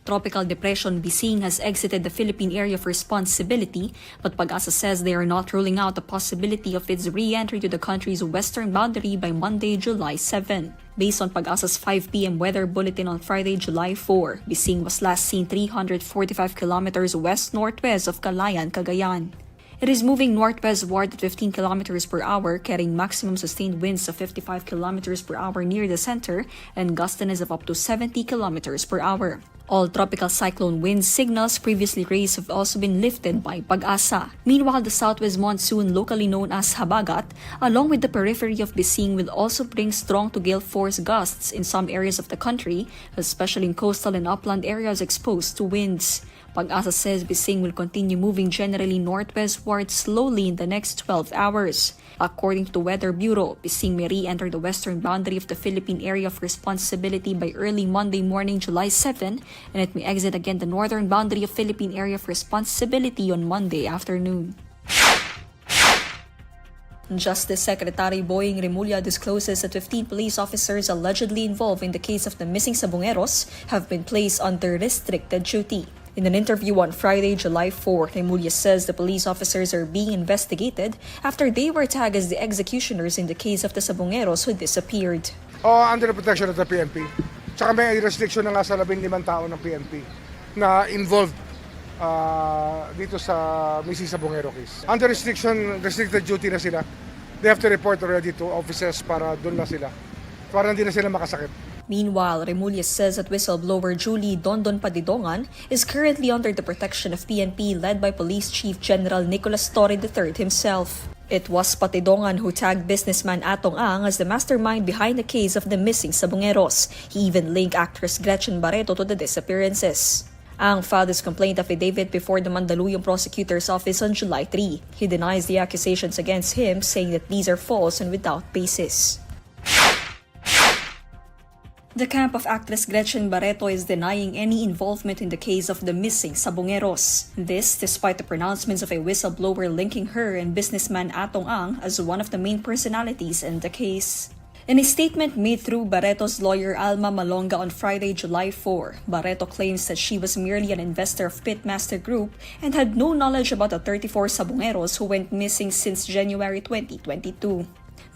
Tropical Depression Bising has exited the Philippine area of responsibility, but Pag-asa says they are not ruling out the possibility of its re-entry to the country's western boundary by Monday, July 7. Based on Pag-asa's 5 p.m. weather bulletin on Friday, July 4, Bising was last seen 345 kilometers west-northwest of Calayan, Cagayan. It is moving northwestward at 15 kilometers per hour, carrying maximum sustained winds of 55 kilometers per hour near the center and gustiness of up to 70 kilometers per hour. All tropical cyclone wind signals previously raised have also been lifted by Pag-asa. Meanwhile, the southwest monsoon, locally known as Habagat, along with the periphery of Bising, will also bring strong to gale force gusts in some areas of the country, especially in coastal and upland areas exposed to winds. Pag-asa says Bising will continue moving generally northwestward slowly in the next 12 hours. According to the Weather Bureau, Bising may re-enter the western boundary of the Philippine area of responsibility by early Monday morning, July 7, and it may exit again the northern boundary of Philippine area of responsibility on Monday afternoon. Justice Secretary Boying Remulla discloses that 15 police officers allegedly involved in the case of the missing sabungeros have been placed under restricted duty. In an interview on Friday, July 4, Remulla says the police officers are being investigated after they were tagged as the executioners in the case of the sabungeros who disappeared. Under the protection of the PNP. Tsaka may restriction na nga sa 15 tao ng PNP na involved dito sa missing sabungero case. Under restricted duty na sila. They have to report already to officers para doon na sila. Para hindi na sila makasakit. Meanwhile, Remulla says that whistleblower Julie Dondon Padidongan is currently under the protection of PNP led by Police Chief General Nicolas Torre III himself. It was Patidongan who tagged businessman Atong Ang as the mastermind behind the case of the missing sabungeros. He even linked actress Gretchen Barretto to the disappearances. Ang filed his complaint affidavit before the Mandaluyong prosecutor's office on July 3. He denies the accusations against him, saying that these are false and without basis. The camp of actress Gretchen Barretto is denying any involvement in the case of the missing sabungeros. This despite the pronouncements of a whistleblower linking her and businessman Atong Ang as one of the main personalities in the case. In a statement made through Barretto's lawyer Alma Malonga on Friday, July 4, Barretto claims that she was merely an investor of Pitmaster Group and had no knowledge about the 34 sabungeros who went missing since January 2022.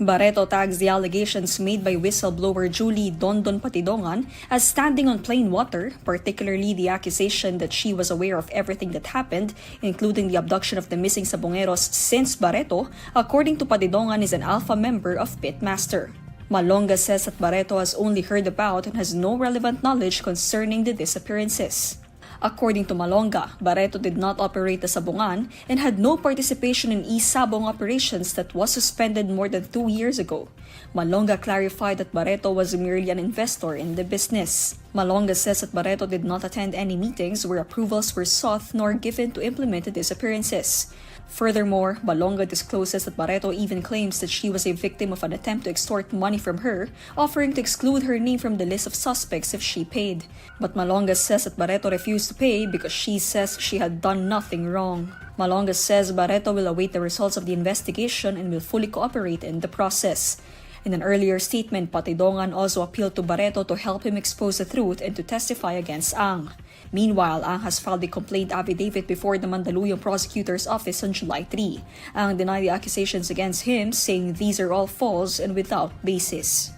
Barretto tags the allegations made by whistleblower Julie Dondon Patidongan as standing on plain water, particularly the accusation that she was aware of everything that happened, including the abduction of the missing sabungeros, since Barretto, according to Patidongan, is an alpha member of Pitmaster. Malonga says that Barretto has only heard about and has no relevant knowledge concerning the disappearances. According to Malonga, Barretto did not operate the sabungan and had no participation in e-sabong operations that was suspended more than 2 years ago. Malonga clarified that Barretto was merely an investor in the business. Malonga says that Barretto did not attend any meetings where approvals were sought nor given to implement the disappearances. Furthermore, Malonga discloses that Barretto even claims that she was a victim of an attempt to extort money from her, offering to exclude her name from the list of suspects if she paid. But Malonga says that Barretto refused to pay because she says she had done nothing wrong. Malonga says Barretto will await the results of the investigation and will fully cooperate in the process. In an earlier statement, Patidongan also appealed to Barretto to help him expose the truth and to testify against Ang. Meanwhile, Ang has filed a complaint affidavit before the Mandaluyong prosecutor's office on July 3. Ang denied the accusations against him, saying these are all false and without basis.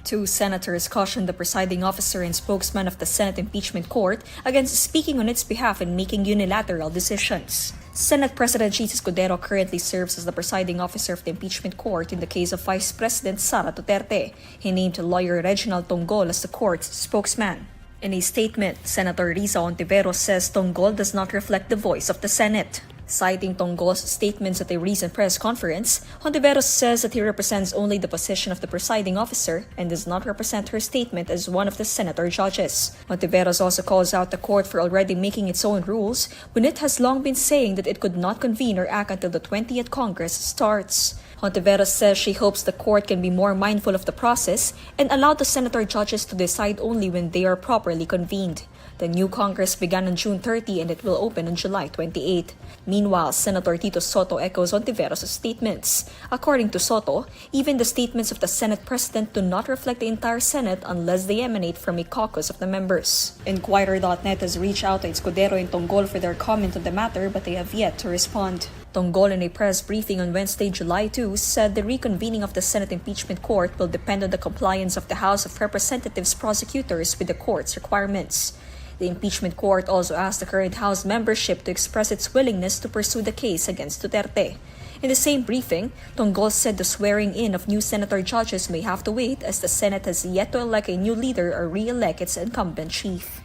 2 senators cautioned the presiding officer and spokesman of the Senate impeachment court against speaking on its behalf and making unilateral decisions. Senate President Escudero currently serves as the presiding officer of the impeachment court in the case of Vice President Sara Duterte. He named lawyer Reginald Tonggol as the court's spokesman. In a statement, Senator Risa Ontiveros says Tonggol does not reflect the voice of the Senate. Citing Tonggol's statements at a recent press conference, Ontiveros says that he represents only the position of the presiding officer and does not represent her statement as one of the senator judges. Ontiveros also calls out the court for already making its own rules when it has long been saying that it could not convene or act until the 20th Congress starts. Hontiveros says she hopes the court can be more mindful of the process and allow the senator judges to decide only when they are properly convened. The new Congress began on June 30 and it will open on July 28. Meanwhile, Senator Tito Soto echoes Hontiveros' statements. According to Soto, even the statements of the Senate President do not reflect the entire Senate unless they emanate from a caucus of the members. INQUIRER.net has reached out to Escudero and Tonggol for their comment on the matter, but they have yet to respond. Tonggol, in a press briefing on Wednesday, July 2, said the reconvening of the Senate impeachment court will depend on the compliance of the House of Representatives prosecutors with the court's requirements. The impeachment court also asked the current House membership to express its willingness to pursue the case against Duterte. In the same briefing, Tonggol said the swearing in of new senator judges may have to wait as the Senate has yet to elect a new leader or re-elect its incumbent chief.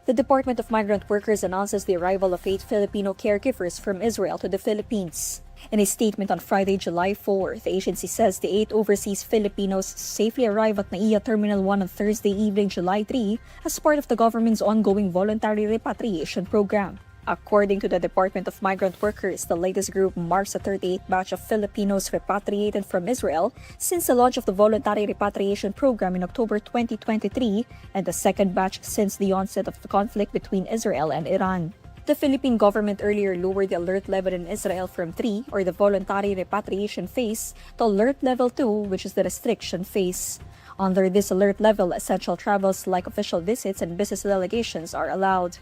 The Department of Migrant Workers announces the arrival of 8 Filipino caregivers from Israel to the Philippines. In a statement on Friday, July 4, the agency says the 8 overseas Filipinos safely arrived at NAIA Terminal 1 on Thursday evening, July 3, as part of the government's ongoing voluntary repatriation program. According to the Department of Migrant Workers, the latest group marks the 38th batch of Filipinos repatriated from Israel since the launch of the voluntary repatriation program in October 2023 and the second batch since the onset of the conflict between Israel and Iran. The Philippine government earlier lowered the alert level in Israel from 3, or the voluntary repatriation phase, to alert level 2, which is the restriction phase. Under this alert level, essential travels like official visits and business delegations are allowed.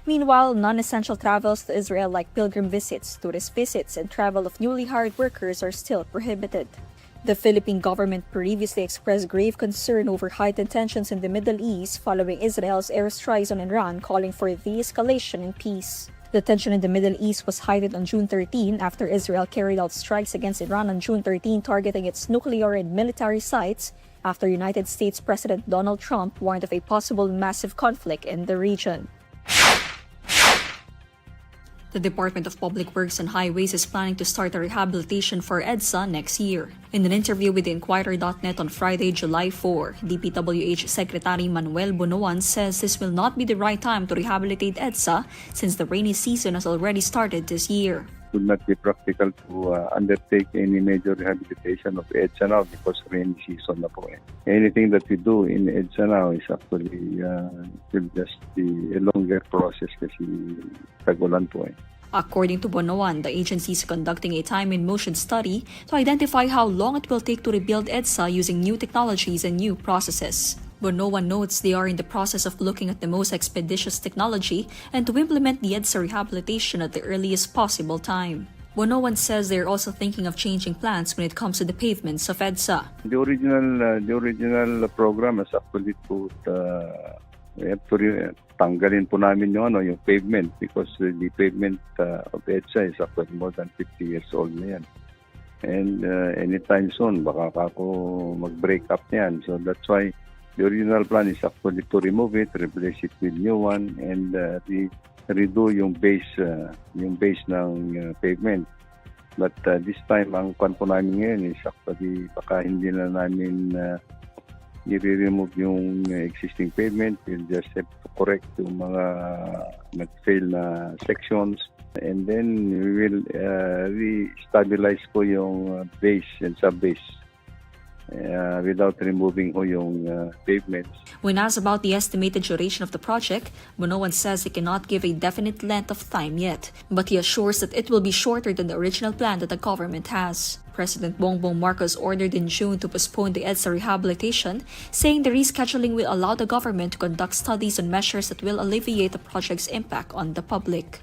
Meanwhile, non-essential travels to Israel like pilgrim visits, tourist visits, and travel of newly hired workers are still prohibited. The Philippine government previously expressed grave concern over heightened tensions in the Middle East following Israel's airstrikes on Iran, calling for de-escalation and peace. The tension in the Middle East was heightened on June 13 after Israel carried out strikes against Iran on June 13, targeting its nuclear and military sites after United States President Donald Trump warned of a possible massive conflict in the region. The Department of Public Works and Highways is planning to start a rehabilitation for Edsa next year. In an interview with INQUIRER.net on Friday, July 4, DPWH Secretary Manuel Bonoan says this will not be the right time to rehabilitate Edsa since the rainy season has already started this year. It would not be practical to undertake any major rehabilitation of Edsa now because rainy season na po eh. Anything that we do in Edsa now is actually will just be a longer process kasi tagulan po eh. According to Bonoan, the agency is conducting a time and motion study to identify how long it will take to rebuild Edsa using new technologies and new processes. Bonoan notes they are in the process of looking at the most expeditious technology and to implement the Edsa rehabilitation at the earliest possible time. Bonoan says they are also thinking of changing plans when it comes to the pavements of Edsa. The original program is actually we have to tanggalin po namin yung pavement because the pavement of Edsa is actually more than 50 years old na yan. And anytime soon, baka ako mag-break up niyan. So that's why the original plan is actually to remove it, replace it with new one, and redo yung base ng pavement. But this time, ang plan po namin ngayon is actually baka hindi na namin i-remove yung existing pavement. We'll just have to correct yung mga nag-fail na sections. And then we will re-stabilize po yung base and sub-base. Without removing yung pavements. When asked about the estimated duration of the project, Bonoan says he cannot give a definite length of time yet, but he assures that it will be shorter than the original plan that the government has. President Bongbong Marcos ordered in June to postpone the Edsa rehabilitation, saying the rescheduling will allow the government to conduct studies on measures that will alleviate the project's impact on the public.